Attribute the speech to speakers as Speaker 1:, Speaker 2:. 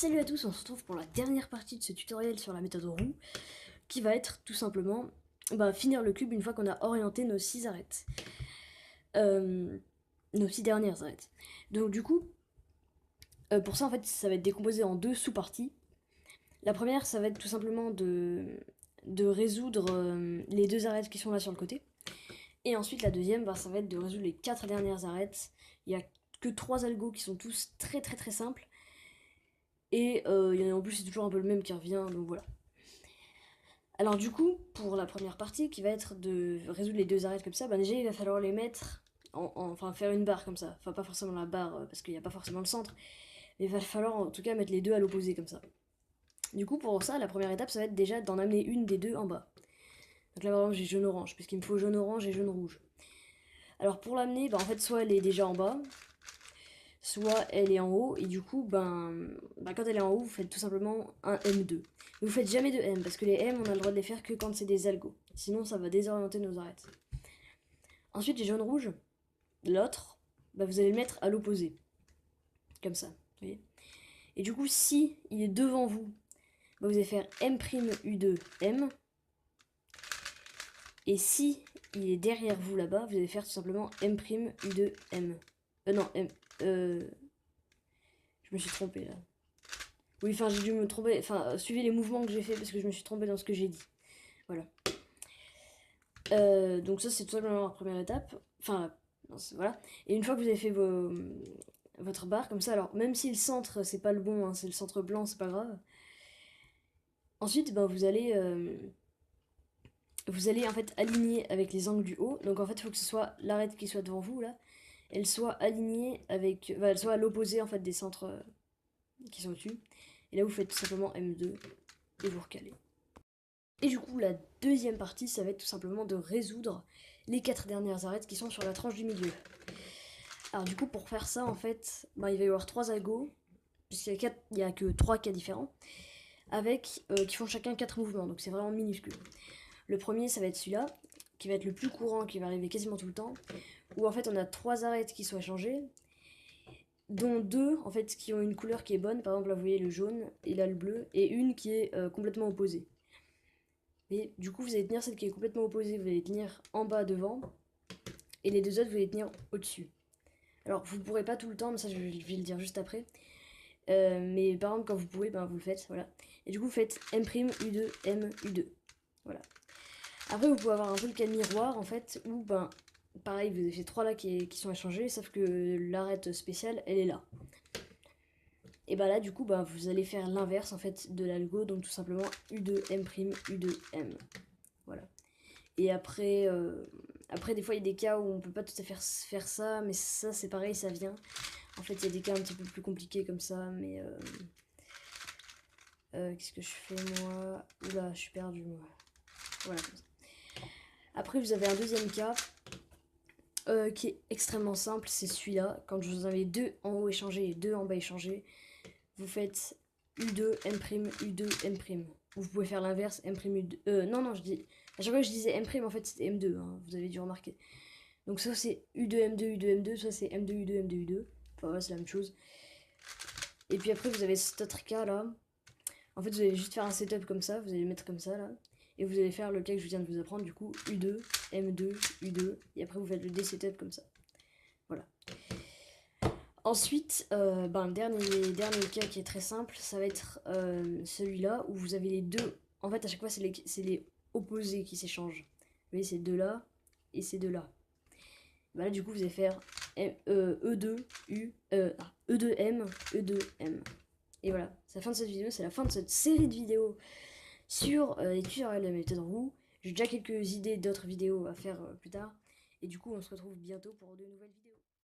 Speaker 1: Salut à tous, on se retrouve pour la dernière partie de ce tutoriel sur la méthode roue, qui va être tout simplement finir le cube une fois qu'on a orienté nos 6 arêtes. Nos 6 dernières arêtes. Donc du coup, pour ça en fait, ça va être décomposé en deux sous-parties. La première, ça va être tout simplement de résoudre les deux arêtes qui sont là sur le côté. Et ensuite, la deuxième, ça va être de résoudre les 4 dernières arêtes. Il n'y a que 3 algos qui sont tous très simples. Et en plus, c'est toujours un peu le même qui revient, donc voilà. Alors du coup, pour la première partie, qui va être de résoudre les deux arêtes comme ça, déjà il va falloir les mettre, enfin faire une barre comme ça. Enfin pas forcément la barre, parce qu'il n'y a pas forcément le centre, mais il va falloir en tout cas mettre les deux à l'opposé comme ça. Du coup, pour ça, la première étape, ça va être déjà d'en amener une des deux en bas. Donc là, par exemple, j'ai jaune-orange, puisqu'il me faut jaune-orange et jaune-rouge. Alors pour l'amener, en fait, soit elle est déjà en bas, soit elle est en haut, et du coup, quand elle est en haut, vous faites tout simplement un M2. Mais vous faites jamais de M, parce que les M, on a le droit de les faire que quand c'est des algos. Sinon, ça va désorienter nos arêtes. Ensuite, les jaunes-rouges, l'autre, vous allez le mettre à l'opposé. Comme ça, vous voyez. Et du coup, si il est devant vous, vous allez faire M'(U2 M. Et si il est derrière vous là-bas, vous allez faire tout simplement M'(U2 M. Non, M. Je me suis trompée là. Oui, enfin, j'ai dû me tromper. Enfin, suivez les mouvements que j'ai fait parce que je me suis trompée dans ce que j'ai dit. Voilà. Donc, ça, c'est tout simplement la première étape. Enfin, voilà. Et une fois que vous avez fait votre barre comme ça, alors même si le centre, c'est pas le bon, hein, c'est le centre blanc, c'est pas grave. Ensuite, vous allez en fait aligner avec les angles du haut. Donc, en fait, il faut que ce soit l'arête qui soit devant vous là. Elle soit alignée avec. Elle soit à l'opposé en fait des centres qui sont au-dessus. Et là, vous faites tout simplement M2 et vous recalez. Et du coup, la deuxième partie, ça va être tout simplement de résoudre les 4 dernières arêtes qui sont sur la tranche du milieu. Alors du coup, pour faire ça, en fait, il va y avoir 3 algos, puisqu'il n'y a que 3 cas différents, avec qui font chacun 4 mouvements, donc c'est vraiment minuscule. Le premier, ça va être celui-là, qui va être le plus courant, qui va arriver quasiment tout le temps, où en fait on a 3 arêtes qui sont échangées, dont 2 en fait qui ont une couleur qui est bonne, par exemple là vous voyez le jaune et là le bleu, et une qui est complètement opposée. Et du coup vous allez tenir celle qui est complètement opposée, vous allez tenir en bas devant, et les deux autres vous allez tenir au-dessus. Alors vous ne pourrez pas tout le temps, mais ça je vais le dire juste après. Mais par exemple quand vous pouvez, vous le faites, voilà. Et du coup vous faites M'(U2 M U2. Voilà. Après vous pouvez avoir un peu le cas de miroir en fait, où pareil vous avez fait 3 là qui sont échangés, sauf que l'arête spéciale elle est là. Et là du coup vous allez faire l'inverse en fait de l'algo, donc tout simplement U2 M', U2 M. Voilà. Et après, des fois il y a des cas où on peut pas tout à fait faire ça, mais ça c'est pareil, ça vient. En fait il y a des cas un petit peu plus compliqués comme ça, mais qu'est-ce que je fais moi? Oula, je suis perdue moi. Voilà comme ça. Après vous avez un deuxième cas qui est extrêmement simple, c'est celui-là. Quand vous avez 2 en haut échangés et 2 en bas échangés, vous faites U2 M', U2 M'. Vous pouvez faire l'inverse, M', U2. Non, je dis. À chaque fois que je disais M', en fait c'était M2, hein, vous avez dû remarquer. Donc soit c'est U2 M2 U2 M2, soit c'est M2 U2 M2 U2. Enfin voilà, c'est la même chose. Et puis après vous avez cet autre cas là. En fait vous allez juste faire un setup comme ça, vous allez le mettre comme ça là. Et vous allez faire le cas que je viens de vous apprendre, du coup U2, M2, U2. Et après vous faites le D-setup comme ça. Voilà. Ensuite, le dernier cas qui est très simple, ça va être celui-là où vous avez les deux. En fait, à chaque fois, c'est les opposés qui s'échangent. Vous voyez, ces deux-là et ces deux-là. Là, du coup, vous allez faire E2, E2M, E2M. Et voilà, c'est la fin de cette vidéo, c'est la fin de cette série de vidéos sur les tutoriels de la méthode roue. J'ai déjà quelques idées d'autres vidéos à faire plus tard. Et du coup, on se retrouve bientôt pour de nouvelles vidéos.